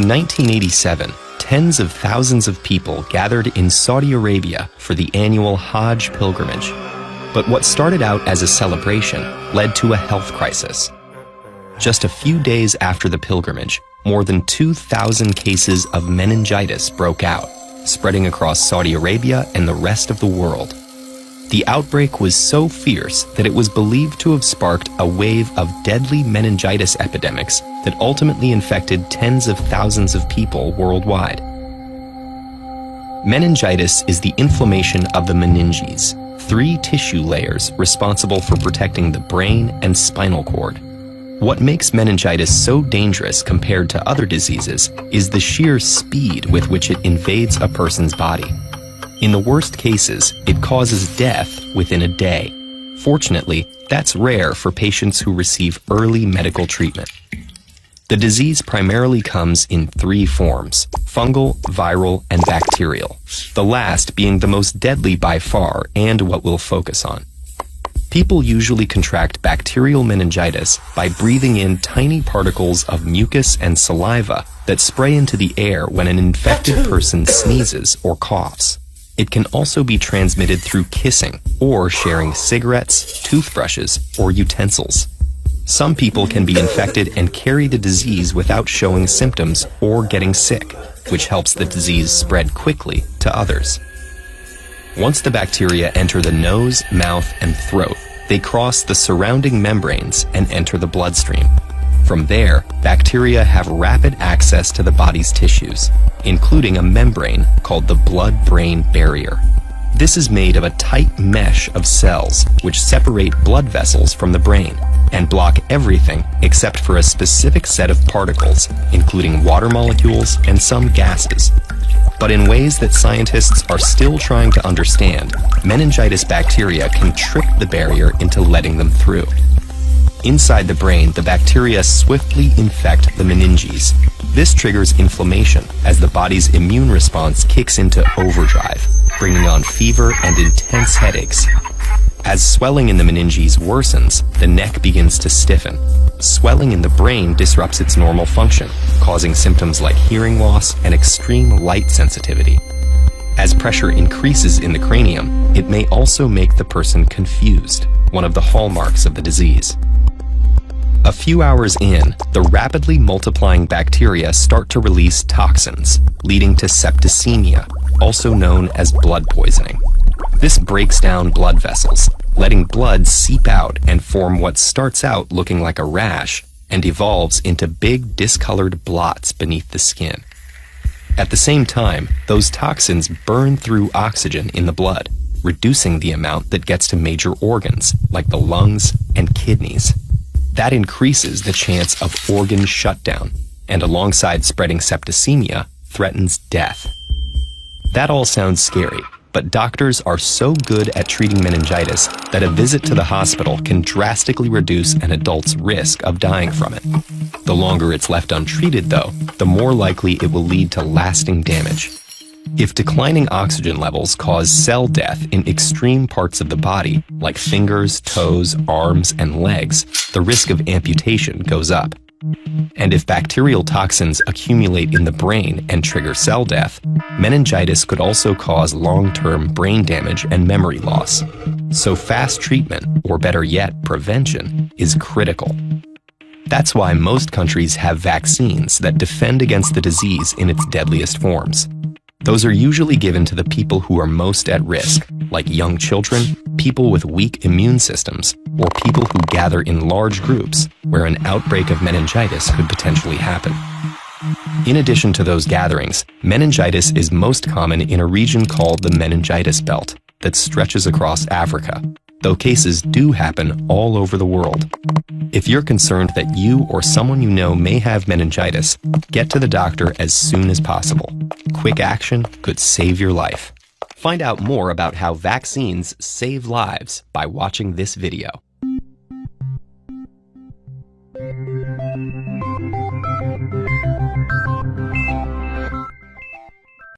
In 1987, tens of thousands of people gathered in Saudi Arabia for the annual Hajj pilgrimage. But what started out as a celebration led to a health crisis. Just a few days after the pilgrimage, more than 2,000 cases of meningitis broke out, spreading across Saudi Arabia and the rest of the world. The outbreak was so fierce that it was believed to have sparked a wave of deadly meningitis epidemics that ultimately infected tens of thousands of people worldwide. Meningitis is the inflammation of the meninges, 3 tissue layers responsible for protecting the brain and spinal cord. What makes meningitis so dangerous compared to other diseases is the sheer speed with which it invades a person's body. In the worst cases, it causes death within a day. Fortunately, that's rare for patients who receive early medical treatment. The disease primarily comes in 3 forms: fungal, viral, and bacterial, the last being the most deadly by far and what we'll focus on. People usually contract bacterial meningitis by breathing in tiny particles of mucus and saliva that spray into the air when an infected person sneezes or coughs. It can also be transmitted through kissing or sharing cigarettes, toothbrushes, or utensils. Some people can be infected and carry the disease without showing symptoms or getting sick, which helps the disease spread quickly to others. Once the bacteria enter the nose, mouth, and throat, they cross the surrounding membranes and enter the bloodstream. From there, bacteria have rapid access to the body's tissues, including a membrane called the blood-brain barrier. This is made of a tight mesh of cells which separate blood vessels from the brain and block everything except for a specific set of particles, including water molecules and some gases. But in ways that scientists are still trying to understand, meningitis bacteria can trick the barrier into letting them through. Inside the brain, the bacteria swiftly infect the meninges. This triggers inflammation as the body's immune response kicks into overdrive, bringing on fever and intense headaches. As swelling in the meninges worsens, the neck begins to stiffen. Swelling in the brain disrupts its normal function, causing symptoms like hearing loss and extreme light sensitivity. As pressure increases in the cranium, it may also make the person confused, one of the hallmarks of the disease. A few hours in, the rapidly multiplying bacteria start to release toxins, leading to septicemia, also known as blood poisoning. This breaks down blood vessels, letting blood seep out and form what starts out looking like a rash and evolves into big discolored blots beneath the skin. At the same time, those toxins burn through oxygen in the blood, reducing the amount that gets to major organs like the lungs and kidneys. That increases the chance of organ shutdown, and alongside spreading septicemia, threatens death. That all sounds scary, but doctors are so good at treating meningitis that a visit to the hospital can drastically reduce an adult's risk of dying from it. The longer it's left untreated, though, the more likely it will lead to lasting damage. If declining oxygen levels cause cell death in extreme parts of the body, like fingers, toes, arms, and legs, the risk of amputation goes up. And if bacterial toxins accumulate in the brain and trigger cell death, meningitis could also cause long-term brain damage and memory loss. So fast treatment, or better yet, prevention, is critical. That's why most countries have vaccines that defend against the disease in its deadliest forms. Those are usually given to the people who are most at risk, like young children, people with weak immune systems, or people who gather in large groups where an outbreak of meningitis could potentially happen. In addition to those gatherings, meningitis is most common in a region called the meningitis belt that stretches across Africa, though cases do happen all over the world. If you're concerned that you or someone you know may have meningitis, get to the doctor as soon as possible. Quick action could save your life. Find out more about how vaccines save lives by watching this video.